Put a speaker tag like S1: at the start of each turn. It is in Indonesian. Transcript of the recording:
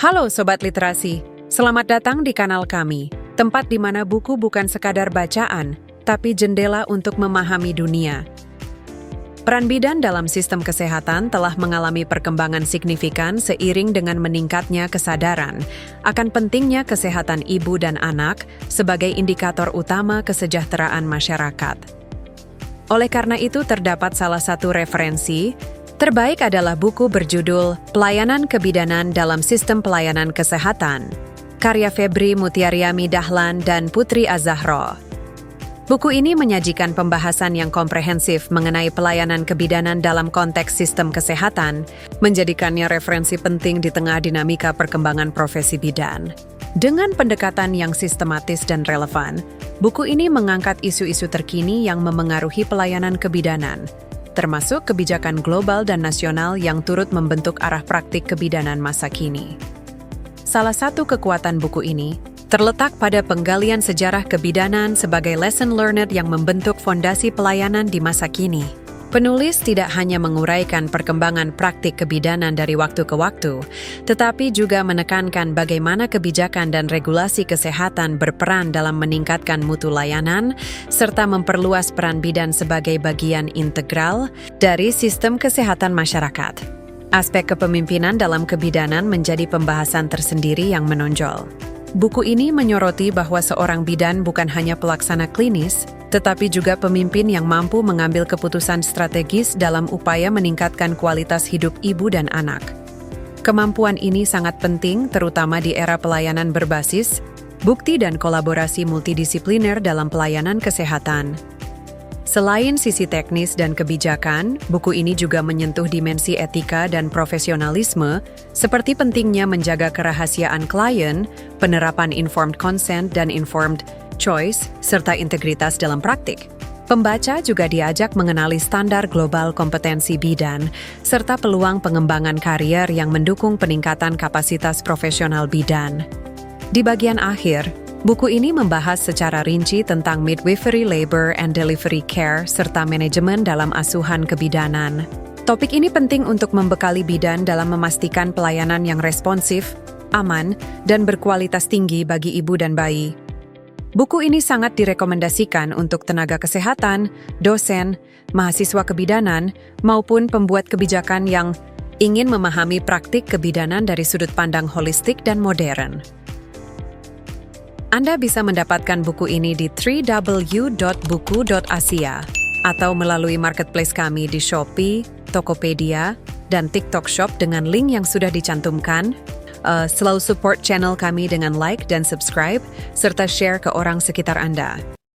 S1: Halo Sobat Literasi, selamat datang di kanal kami, tempat di mana buku bukan sekadar bacaan, tapi jendela untuk memahami dunia. Peran bidan dalam sistem kesehatan telah mengalami perkembangan signifikan seiring dengan meningkatnya kesadaran akan pentingnya kesehatan ibu dan anak sebagai indikator utama kesejahteraan masyarakat. Oleh karena itu, terdapat salah satu referensi terbaik adalah buku berjudul Pelayanan Kebidanan dalam Sistem Pelayanan Kesehatan, karya Febri Mutiaryami Dahlan dan Putri Az-Zahra. Buku ini menyajikan pembahasan yang komprehensif mengenai pelayanan kebidanan dalam konteks sistem kesehatan, menjadikannya referensi penting di tengah dinamika perkembangan profesi bidan. Dengan pendekatan yang sistematis dan relevan, buku ini mengangkat isu-isu terkini yang memengaruhi pelayanan kebidanan, termasuk kebijakan global dan nasional yang turut membentuk arah praktik kebidanan masa kini. Salah satu kekuatan buku ini terletak pada penggalian sejarah kebidanan sebagai lesson learned yang membentuk fondasi pelayanan di masa kini. Penulis tidak hanya menguraikan perkembangan praktik kebidanan dari waktu ke waktu, tetapi juga menekankan bagaimana kebijakan dan regulasi kesehatan berperan dalam meningkatkan mutu layanan, serta memperluas peran bidan sebagai bagian integral dari sistem kesehatan masyarakat. Aspek kepemimpinan dalam kebidanan menjadi pembahasan tersendiri yang menonjol. Buku ini menyoroti bahwa seorang bidan bukan hanya pelaksana klinis, tetapi juga pemimpin yang mampu mengambil keputusan strategis dalam upaya meningkatkan kualitas hidup ibu dan anak. Kemampuan ini sangat penting terutama di era pelayanan berbasis bukti dan kolaborasi multidisipliner dalam pelayanan kesehatan. Selain sisi teknis dan kebijakan, buku ini juga menyentuh dimensi etika dan profesionalisme, seperti pentingnya menjaga kerahasiaan klien, penerapan informed consent dan informed choice, serta integritas dalam praktik. Pembaca juga diajak mengenali standar global kompetensi bidan, serta peluang pengembangan karier yang mendukung peningkatan kapasitas profesional bidan. Di bagian akhir, buku ini membahas secara rinci tentang midwifery labor and delivery care serta manajemen dalam asuhan kebidanan. Topik ini penting untuk membekali bidan dalam memastikan pelayanan yang responsif, aman, dan berkualitas tinggi bagi ibu dan bayi. Buku ini sangat direkomendasikan untuk tenaga kesehatan, dosen, mahasiswa kebidanan, maupun pembuat kebijakan yang ingin memahami praktik kebidanan dari sudut pandang holistik dan modern. Anda bisa mendapatkan buku ini di www.buku.asia atau melalui marketplace kami di Shopee, Tokopedia, dan TikTok Shop dengan link yang sudah dicantumkan. Selalu support channel kami dengan like dan subscribe, serta share ke orang sekitar Anda.